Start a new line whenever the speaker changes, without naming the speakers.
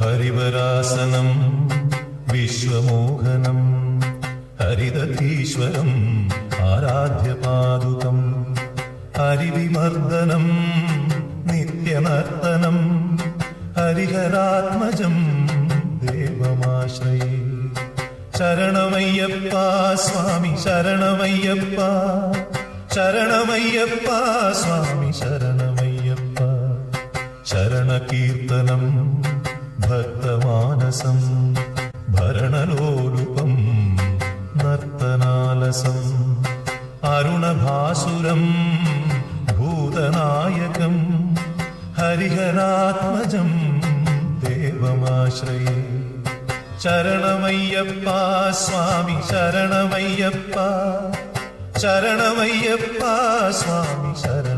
ഹരിവരാസനം വിശ്വമോഹനം ഹരിദധീശ്വരം ആരാധ്യപാദുകം ഹരിവിമർദ്ദനം നിത്യനർത്തനം ഹരിഹരാത്മജം ദേവമാശ്രയേ. ശരണമയ്യപ്പ സ്വാമി ശരണമയ്യപ്പ, ശരണമയ്യപ്പ സ്വാമി ശരണമയ്യപ്പ. ശരണകീർത്തനം ഭക്തമാനസം ഭരണലോലുപം നർത്തനാലസം അരുണഭാസുരം ഭൂതനായകം ഹരിഹരാത്മജം ദേവമാശ്രയേ. ശരണമയ്യപ്പ സ്വാമി ശരണമയ്യപ്പ, ശരണമയ്യപ്പ സ്വാമി ശരണ